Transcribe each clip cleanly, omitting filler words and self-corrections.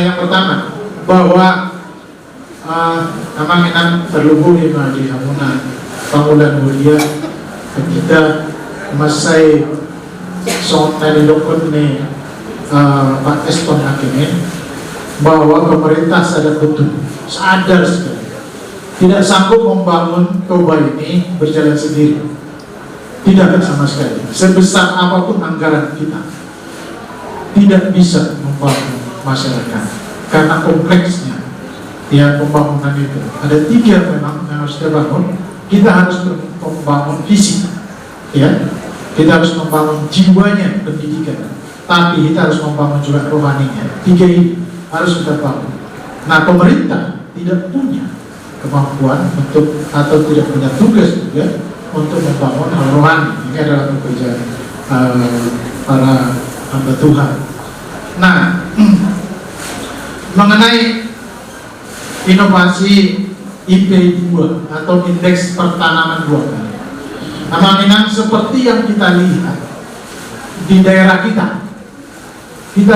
yang pertama, bahwa Aminan terlubuh di Hamuna Pangulan Mulia kita masai soal dari dokter nih Pak Eston Hakimin, bahwa pemerintah sadar sekali tidak sanggup membangun Toba ini berjalan sendiri, tidak sama sekali. Sebesar apapun anggaran kita tidak bisa membangun masyarakat karena kompleksnya ya pembangunan itu. Ada 3 memang yang harus kita bangun. Kita harus membangun fisik, ya. Kita harus membangun jiwanya, pendidikan. Tapi kita harus membangun juga rohaninya. 3 ini harus kita bangun. Nah, pemerintah tidak punya kemampuan untuk atau tidak punya tugas juga untuk membangun hal rohani. Ini adalah pekerjaan para hamba Tuhan. Nah, mengenai inovasi IP2 atau indeks pertanaman 2 kali, Aminan seperti yang kita lihat di daerah kita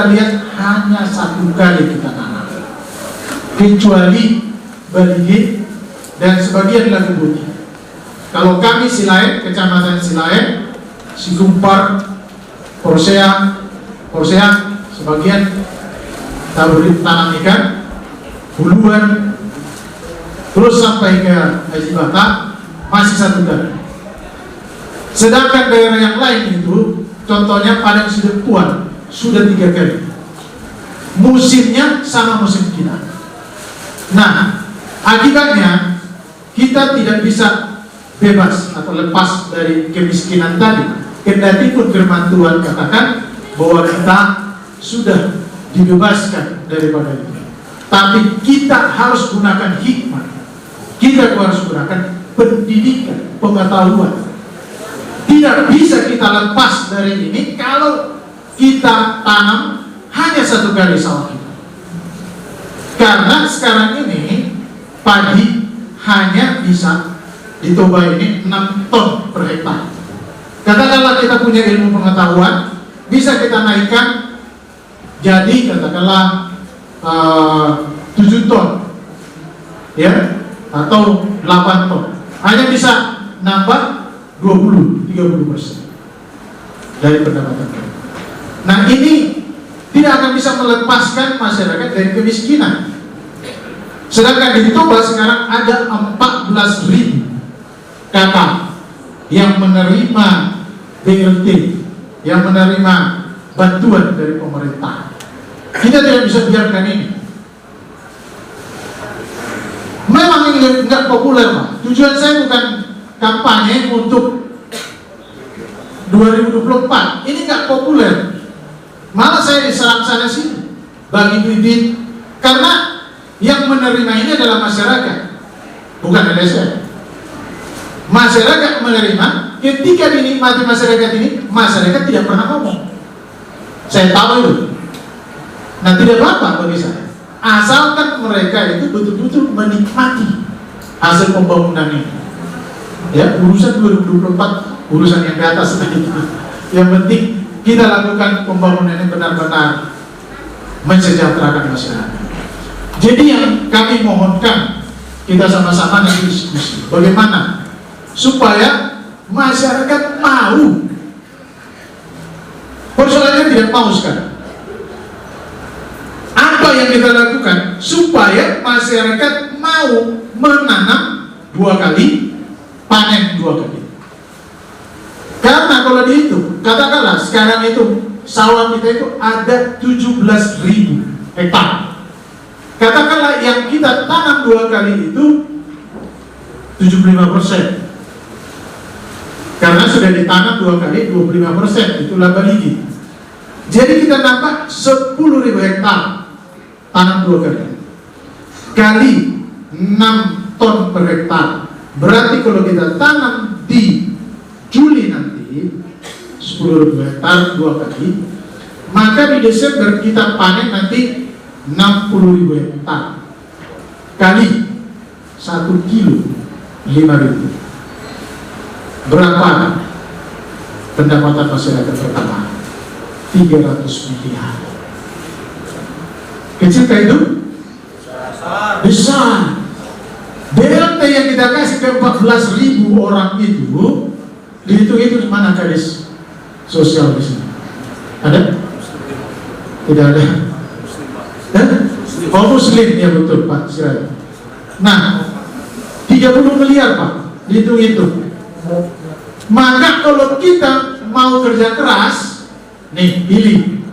lihat hanya 1 kali kita tanam, kecuali Baligit dan sebagian Lagu Putih. Kalau kami Silaet, Kecamatan Silaet, Sikumpar, Porsea, sebagian taburi tanam ikan, Huluan, terus sampai ke Haji Bata, masih 1 kali. Sedangkan daerah yang lain itu, contohnya Padang Sidempuan, sudah 3 kali. Musimnya sama musim kita. Nah, akibatnya kita tidak bisa bebas atau lepas dari kemiskinan tadi. Kendati pun firman Tuhan katakan bahwa kita sudah dibebaskan daripada itu, tapi kita harus gunakan hikmah. Kita harus gunakan pendidikan, pengetahuan. Tidak bisa kita lepas dari ini kalau kita tanam hanya 1 kali sawah kita. Karena sekarang ini padi hanya bisa di Toba ini 6 ton per hektar. Katakanlah kita punya ilmu pengetahuan, bisa kita naikkan jadi katakanlah 7 ton, ya, atau 8 ton. Hanya bisa nambah 20-30% dari pendapatan kita. Nah, ini tidak akan bisa melepaskan masyarakat dari kemiskinan. Sedangkan di Toba sekarang ada 14.000 kakak yang menerima BLT, yang menerima bantuan dari pemerintah. Kita tidak bisa biarkan ini. Memang ini nggak populer, Pak. Tujuan saya bukan kampanye untuk 2024. Ini nggak populer. Malah saya diserang sana sini bagi bibit, karena yang menerima ini adalah masyarakat, bukan LSM. Masyarakat menerima, ketika dinikmati masyarakat ini, masyarakat tidak pernah ngomong. Saya tahu itu. Nah, tidak apa-apa bagi saya, asalkan mereka itu betul-betul menikmati hasil pembangunan ini. Ya, urusan 2024 urusan yang di atas itu. Yang penting kita lakukan pembangunan ini benar-benar mensejahterakan masyarakat. Jadi yang kami mohonkan, kita sama-sama nanti diskusi bagaimana supaya masyarakat mau. Persoalannya tidak mau sekarang. Apa yang kita lakukan supaya masyarakat mau menanam 2 kali, panen 2 kali? Karena kalau dihitung, katakanlah sekarang itu sawah kita itu ada 17.000 hektar. Katakanlah yang kita tanam 2 kali itu 75%. Karena sudah ditanam 2 kali 25%, itulah Baligit. Jadi kita nambah 10.000 hektar tanam 2 kali. Kali 6 ton per hektar. Berarti kalau kita tanam di Juli nanti 10.000 hektar 2 kali, maka di Desember kita panen nanti 60.000 hektar kali 1 kilo 5.000. Berapa pendapatan masyarakat pertama? 300 miliar. Kecil kayak itu? Besar. BLT yang kita kasih ke 14.000 orang itu, dihitung-hitung mana kadis sosial di sini? Ada? Tidak ada. Oh, Muslim, ya betul Pak Sirai. Nah, 30 miliar Pak, dihitung-hitung. Maka kalau kita mau kerja keras, nih pilih,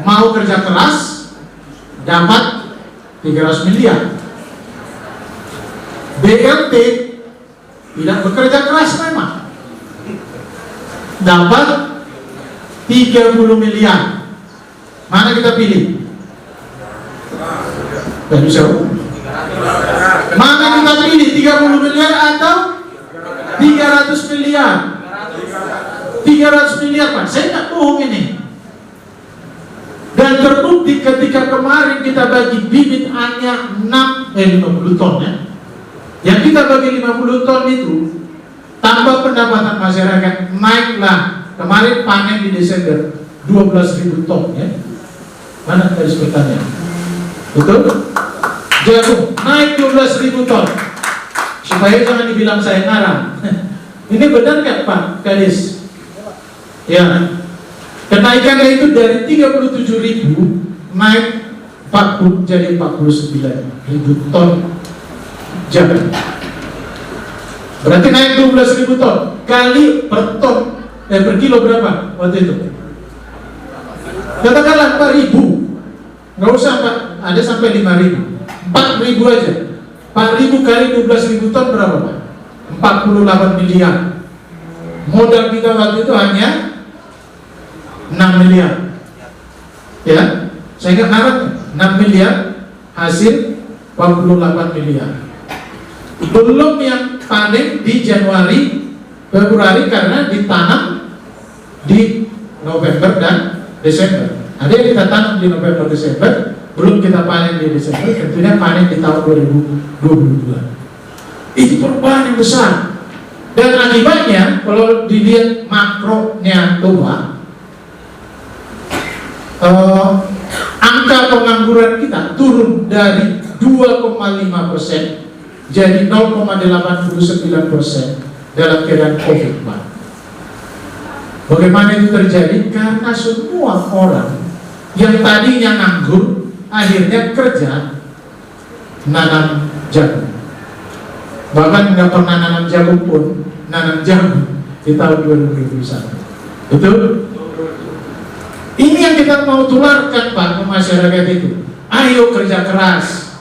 mau kerja keras, dapat 300 miliar. BLT tidak bekerja keras memang, dapat 30 miliar. Mana kita pilih? Dan bisa. Mana kita pilih? 30 miliar atau 300 miliar? 300 miliar Pak, saya nggak bohong ini. Dan terbukti ketika kemarin kita bagi bibit hanya 50 ton ya. Yang kita bagi 50 ton itu, tambah pendapatan masyarakat, naiklah. Kemarin panen di Desember 12.000 ton ya. Mana garis pertanyaan? Betul? Jagung naik 12.000 ton. Supaya jangan dibilang saya ngarang. Ini benar nggak Pak Kadis? Ya. Kenaikannya itu dari 37.000 naik 40 jadi 49.000 ton jagung. Berarti naik 12.000 ton kali per ton per kilo berapa waktu itu? Katakanlah 4.000. Nggak usah Pak, ada sampai 5.000. 4.000 aja. 4.000 kali 12.000 ton berapa Pak? 48 miliar. Modal kita waktu itu hanya 6 miliar. Ya, saya ingat harap 6 miliar hasil 48 miliar. Belum yang panen di Januari, Februari karena ditanam di November dan Desember. Ada yang kita tanam di November Desember, belum kita panen di Desember, tentunya panen di tahun 2022. Itu perubahan yang besar. Dan akibatnya kalau dilihat makronya coba, angka pengangguran kita turun dari 2,5% jadi 0,89% dalam keadaan COVID. Bagaimana itu terjadi? Karena semua orang yang tadinya nganggur akhirnya kerja nanam jagung. Bahkan nggak pernah nanam jagung pun nanam jagung di tahun 2021. Betul? Ini yang kita mau tularkan Pak ke masyarakat itu. Ayo kerja keras.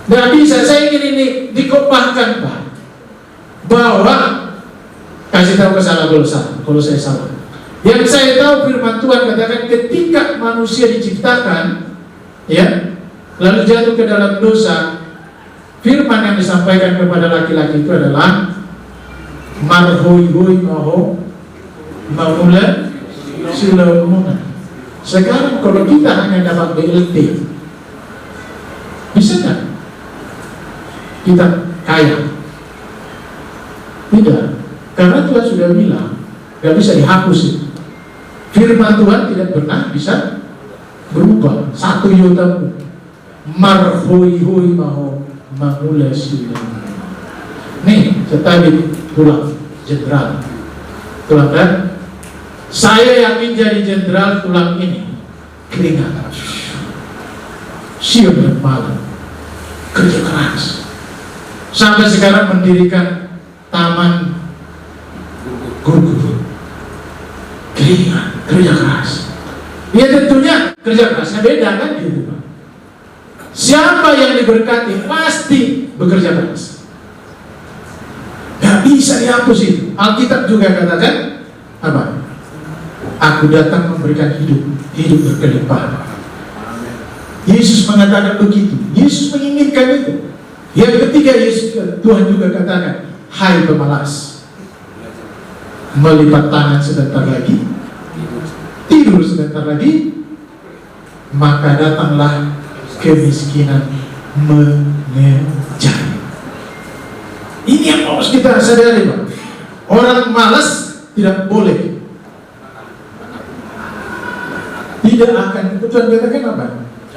Nggak bisa, saya ingin ini dikopahkan Pak, bahwa kasih tahu ke salah kalau saya salah. Yang saya tahu firman Tuhan katakan ketika manusia diciptakan, ya, lalu jatuh ke dalam dosa, firman yang disampaikan kepada laki-laki itu adalah marhoi maho maula silamuna. Sekarang kalau kita hanya dapat BLT, bisa nggak kita kaya? Tidak, karena Tuhan sudah bilang nggak bisa dihapus itu. Firman Tuhan tidak pernah bisa berubah. 1 iota marhoi maho maula silamuna. Nih, setadi tulang jenderal, tulang kan? Saya yakin jadi jenderal tulang ini keringat, siang dan malam, kerja keras. Sampai sekarang mendirikan taman guru-guru, keringat, kerja keras. Ya tentunya kerja kerasnya beda kan gitu Pak. Siapa yang diberkati pasti bekerja keras. Gak bisa dihapus itu. Alkitab juga katakan apa? Aku datang memberikan hidup berkelimpahan. Yesus mengatakan begitu. Yesus menginginkan itu. Yang ketiga, Tuhan juga katakan, hai pemalas, melipat tangan sebentar lagi, tidur sebentar lagi, maka datanglah kemiskinan mengejar. Ini yang harus kita sadari Pak. Orang malas tidak boleh, tidak akan, Tuhan katakan apa?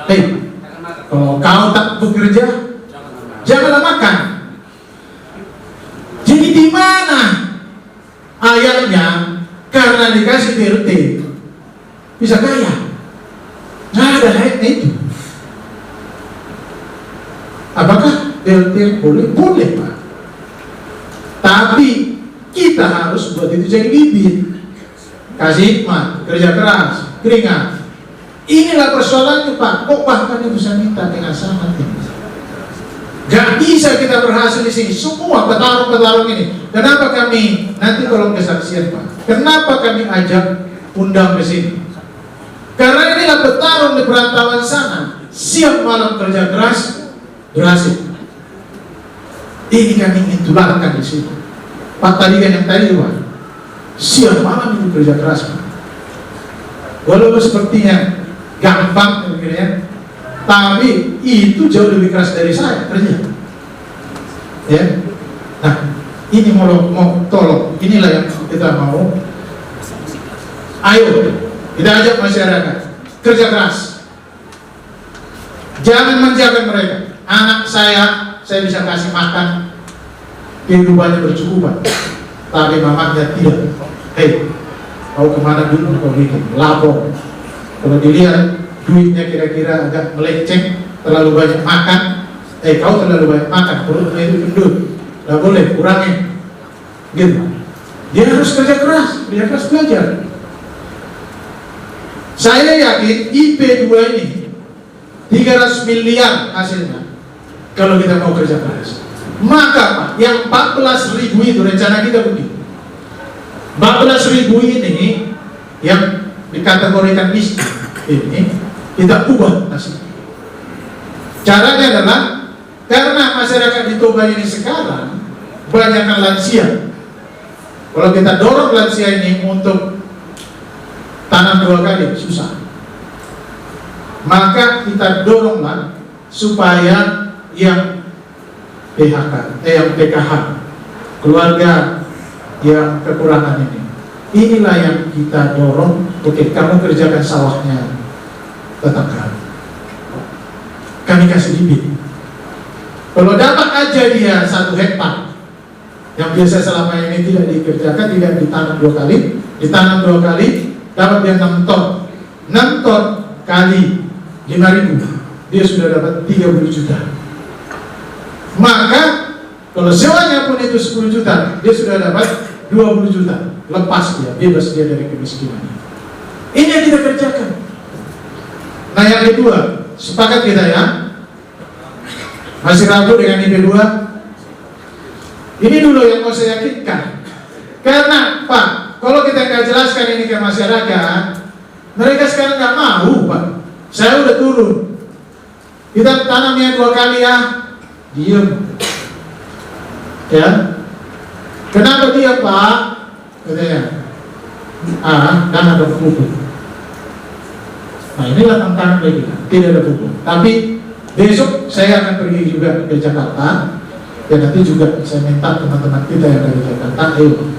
Hei, kalau kau tak bekerja, janganlah makan. Jadi di mana ayatnya karena dikasih BLT bisa kaya? Nggak ada ayatnya itu. Apakah BLT boleh? Boleh, Pak. Tapi kita harus buat itu jadi bibit. Kasih hikmat, kerja keras, keringat. Inilah persoalannya, Pak. Kok bahkan itu saya minta dengan sangat tinggi. Gak bisa kita berhasil di sini. Semua petarung-petarung ini. Kenapa kami nanti tolong kesaksian, Pak? Kenapa kami ajak undang ke sini? Karena inilah petarung di perantauan sana. Siap malam kerja keras, berhasil. Ini kami ingin tularkan di sini. Pak tadi kan yang tadi, Pak. Siang malam itu kerja keras, Pak. Walaupun sepertinya gampang, ya, tapi itu jauh lebih keras dari saya kerja. Ya, nah ini mau tolong, inilah yang kita mau. Ayo kita ajak masyarakat kerja keras. Jangan menjaga mereka. Anak saya bisa kasih makan, kehidupannya bercukupan. Tapi mamanya tidak. Hei, kau kemana dulu kau bikin? Lapor. Kalau dilihat duitnya kira-kira agak melenceng, terlalu banyak makan. Kau terlalu banyak makan, perutnya itu gendut. Tidak boleh, kurangi. Gitu. Dia harus kerja keras belajar. Saya yakin IP2 ini 300 miliar hasilnya kalau kita mau kerja keras. Maka Pak, yang 14.000 itu rencana kita begini. 14.000 ini yang dikategorikan miskin ini kita ubah nasibnya. Caranya adalah karena masyarakat di Toba ini sekarang banyakkan lansia. Kalau kita dorong lansia ini untuk tanam 2 kali susah. Maka kita doronglah supaya yang PKH, keluarga yang kekurangan ini. Inilah yang kita dorong. Oke, kamu kerjakan sawahnya tetangga, kami kasih bibit. Kalau dapat aja dia 1 hektar, yang biasa selama ini tidak dikerjakan, tidak ditanam 2 kali, ditanam 2 kali, dapat dia 6 ton. 6 ton kali 5.000, dia sudah dapat 30 juta. Maka kalau sewanya pun itu 10 juta, dia sudah dapat 20 juta. Lepas dia, bebas dia dari kemiskinan. Ini yang kita kerjakan. Nah yang kedua, sepakat kita ya? Masih ragu dengan IP2? Ini dulu yang mau saya yakinkan. Karena Pak, kalau kita nggak jelaskan ini ke masyarakat, mereka sekarang nggak mau, Pak. Saya udah turun. Kita tanamnya 2 kali ya, diem. Ya, kenapa dia Pak? Katanya, dan ada pupuk. Nah inilah tantangan lagi, tidak ada pupuk. Tapi besok saya akan pergi juga ke Jakarta. Dan nanti juga saya minta teman-teman kita yang dari Jakarta, ayo,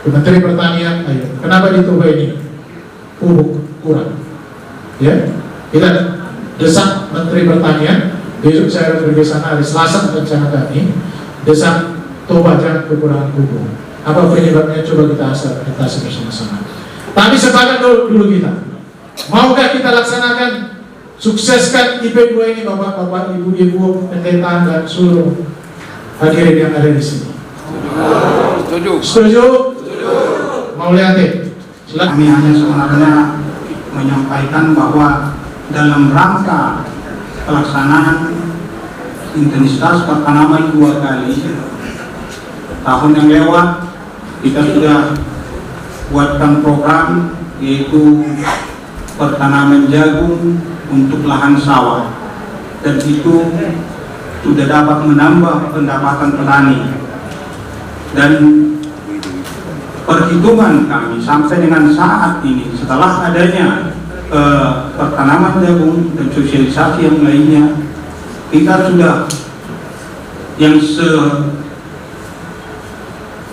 Menteri Pertanian, ayo. Kenapa di Toba ini pupuk kurang? Ya, kita desak Menteri Pertanian. Besok saya pergi sana hari Selasa rencana kami. Desak Toba jangan kekurangan pupuk. Apa penyebabnya? Coba kita atasi bersama-sama. Tapi sepakat dulu kita. Maukah kita laksanakan, sukseskan IP2 ini, bapak-bapak, ibu-ibu, pendeta dan seluruh hadirin yang ada di sini? Setuju. Setuju? Setuju. Mau lihat deh. Kami hanya sebenarnya menyampaikan bahwa dalam rangka pelaksanaan intensitas pertanaman 2 kali tahun yang lewat, kita sudah buatkan program yaitu pertanaman jagung untuk lahan sawah, dan itu sudah dapat menambah pendapatan petani. Dan perhitungan kami sampai dengan saat ini, setelah adanya pertanaman jagung dan sosialisasi yang lainnya, kita sudah yang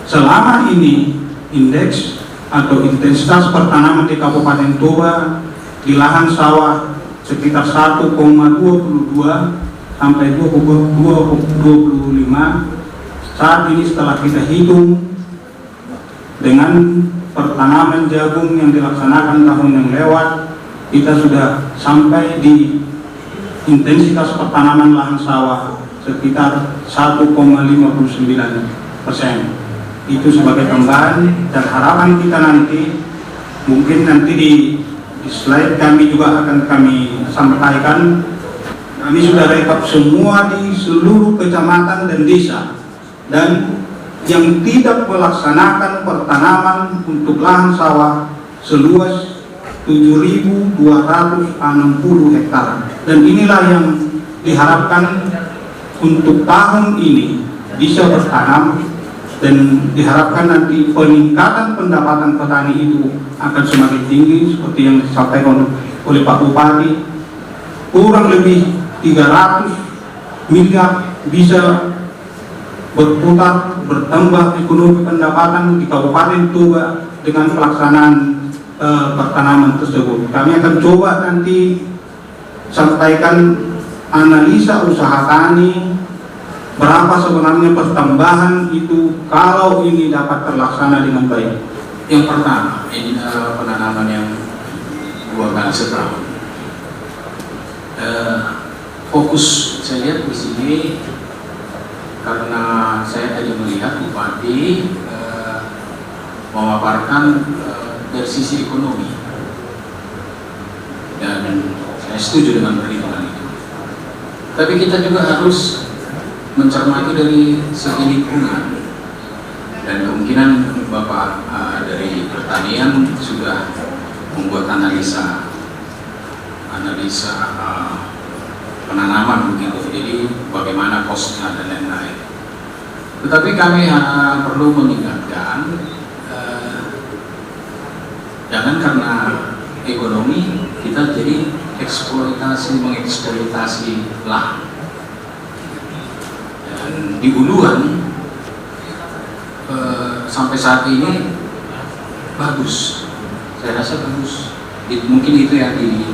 selama ini indeks atau intensitas pertanaman di Kabupaten Toba di lahan sawah sekitar 1,22 sampai 2,25. Saat ini setelah kita hitung dengan pertanaman jagung yang dilaksanakan tahun yang lewat, kita sudah sampai di intensitas pertanaman lahan sawah sekitar 1,59%. Itu sebagai tambahan, dan harapan kita nanti, mungkin nanti di slide kami juga akan kami sampaikan, kami sudah rekap semua di seluruh kecamatan dan desa, dan yang tidak melaksanakan pertanaman untuk lahan sawah seluas 7.260 hektar. Dan inilah yang diharapkan untuk tahun ini bisa bertanam, dan diharapkan nanti peningkatan pendapatan petani itu akan semakin tinggi seperti yang disampaikan oleh Pak Bupati. Kurang lebih 300 miliar bisa berputar, bertambah ekonomi pendapatan di Kabupaten Toba dengan pelaksanaan pertanaman tersebut. Kami akan coba nanti sampaikan analisa usaha tani, berapa sebenarnya pertambahan itu kalau ini dapat terlaksana dengan baik. Yang pertama, ini penanaman yang 2 kali setahun. Fokus saya lihat di sini karena saya tadi melihat Bupati memaparkan dari sisi ekonomi, dan saya setuju dengan perhitungan itu. Tapi kita juga harus mencermati dari segi lingkungan, dan kemungkinan Bapak dari pertanian sudah membuat analisa penanaman begitu, jadi bagaimana kosnya dan lain-lain. Tetapi kami perlu mengingatkan, jangan karena ekonomi kita jadi mengeksploitasi lahan. Dan di huluan sampai saat ini bagus, saya rasa bagus. Mungkin itu yang di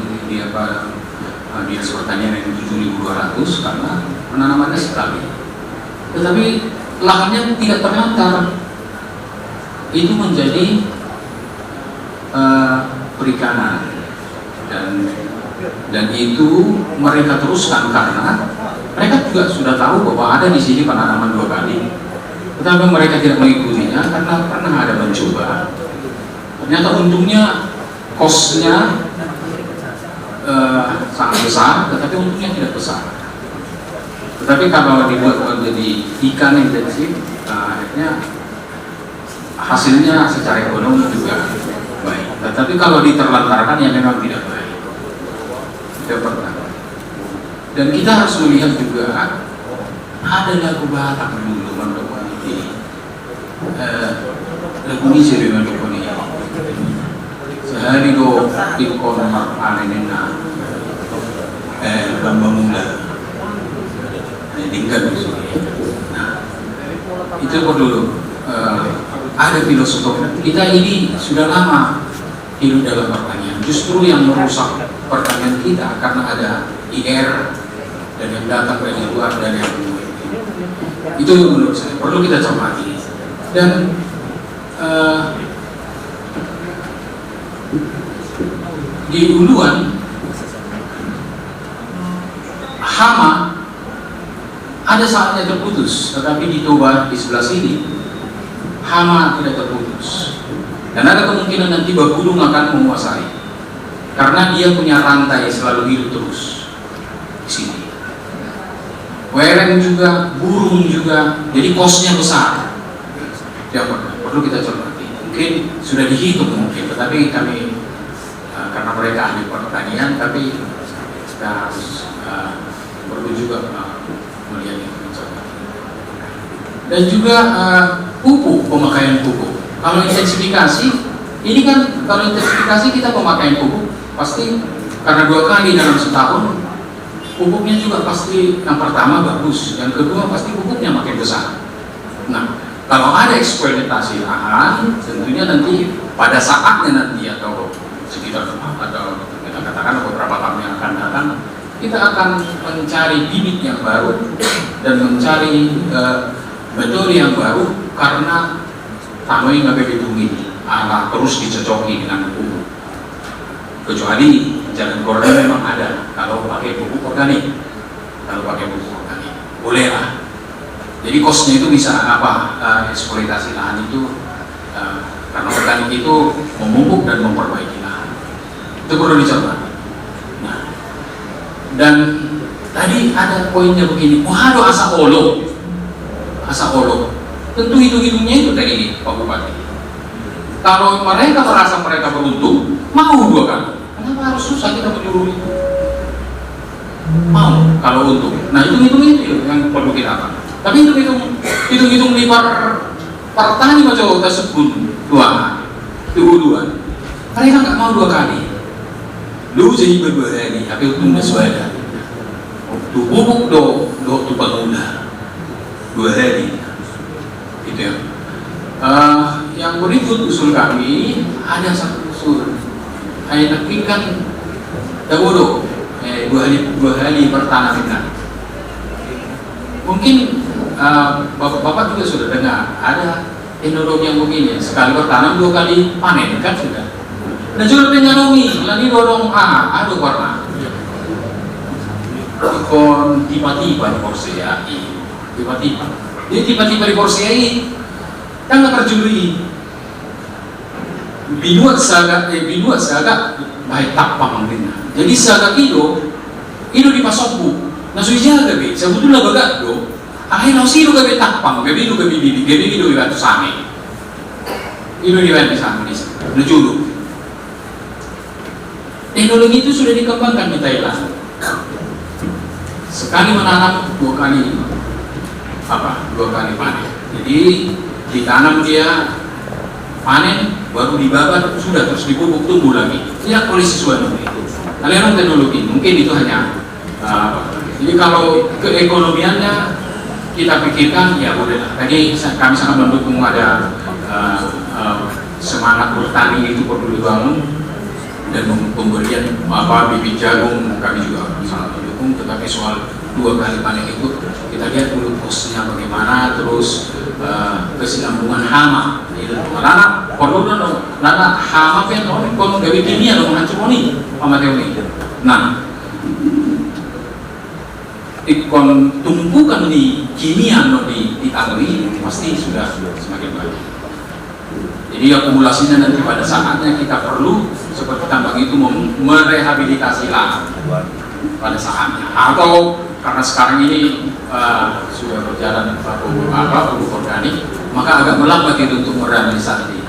Dinas Pertanian yang 7.200 karena penanamannya sekali. Tetapi lahannya tidak terlantar, itu menjadi perikanan, dan itu mereka teruskan karena mereka juga sudah tahu bahwa ada di sini penanaman 2 kali, tetapi mereka tidak mengikutinya karena pernah ada mencoba. Ternyata untungnya kosnya sangat besar, tetapi untungnya tidak besar. Tetapi kalau dibuat menjadi ikan intensif, akhirnya hasilnya secara ekonomi juga baik. Tetapi kalau diterlantarkan ya memang tidak baik. Itu pertama. Dan kita harus melihat juga ada lagu Batak dulu teman-teman ini. Lagu ini jadi teman-teman ini. Sehari do ikon marpanenena bambamula tinggal di sini. Nah, itu perlu ada filosofi. Kita ini sudah lama hidup dalam pertanian. Justru yang merusak pertanian kita karena ada IR dan yang datang dari luar dan yang itu menurut saya perlu kita cermati. Dan di huluan hama ada saatnya terputus, tetapi di Toba di sebelah sini hama tidak terputus, dan ada kemungkinan nanti bagulung akan menguasai karena dia punya rantai selalu hidup terus di sini. Wereng juga, burung juga, jadi kosnya besar. Ya, perlu kita cermati. Mungkin sudah dihitung mungkin, tetapi kami karena mereka ahli pertanian, tapi kita harus perlu juga melihat itu. Dan juga pupuk, pemakaian pupuk. Kalau intensifikasi, ini kan kalau intensifikasi kita pemakaian pupuk pasti karena 2 kali dalam setahun, pupuknya juga pasti yang pertama bagus, yang kedua pasti pupuknya makin besar. Nah, kalau ada eksploitasi lahan, tentunya nanti pada saatnya nanti atau sekitar atau kita katakan beberapa tahun yang akan akan datang, kita akan mencari bibit yang baru dan mencari metode yang baru, karena tanoi nggak begitu ini terus dicocoki dengan pupuk. Kecuali jalan keluarnya memang ada kalau pakai pupuk organik. Kalau pakai pupuk organik boleh lah. Jadi kosnya itu bisa eksploitasi lahan itu karena organik itu memupuk dan memperbaiki lahan. Itu perlu dicoba. Nah, dan tadi ada poinnya begini, waduh asa olo. Tentu hitung-hitungnya itu dari Pak Bupati. Kalau mereka merasa mereka beruntung, mau 2 kali. Kenapa harus susah kita menyuruh itu? Mau kalau untung. Nah hitung-hitung itu yang perlu kita apa? Tapi hitung-hitung di pertani macam tersebut 2 mereka nggak mau 2 kali. Lu jadi berbahaya, tapi untung sesuai. Tu pupuk tu pengula 2 hari. Gitu ya. Yang berikut usul kami, ada 1 usul. Saya tepikan dahulu 2 hari pertanaman. Mungkin Bapak juga sudah dengar ada teknologi yang begini, sekali bertanam 2 kali panen kan sudah. Dan juga teknologi lagi dorong ada warna. Ikon tiba-tiba di Porsche tiba-tiba. Jadi tiba-tiba di Porsche kan nggak terjuli. Binuat sagak baik tapang mungkin. Jadi sagak itu dipasok bu. Nah sudah gabe, sebetulnya bagat do. Akhirnya nasi itu gabe tapang, gabe itu batu same. Itu di batu same di sana. Lucu. Teknologi itu sudah dikembangkan di Thailand. Sekali menanam 2 kali panen. Jadi ditanam dia panen, baru dibabat, sudah terus dipupuk, tumbuh lagi. Tidak boleh sesuai dengan itu. Aliran teknologi, mungkin itu hanya jadi kalau keekonomiannya kita pikirkan, ya boleh lah. Tadi kami sangat mendukung ada semangat bertani itu perlu dibangun, dan pemberian bibit jagung kami juga sangat mendukung. Tetapi soal 2 kali panen itu kita lihat dulu kosnya bagaimana, terus kesinambungan hama itu karena perlu nana hama kan kalau gawe kimia dong hancur nih pamateuni. Nah ikon tumpukan di kimia di tanuri pasti sudah semakin banyak. Jadi akumulasinya nanti pada saatnya kita perlu seperti tambang itu merehabilitasi lahan pada saatnya, atau karena sekarang ini sudah berjalan pupuk organik, maka agak melambat itu untuk merehabilitasi.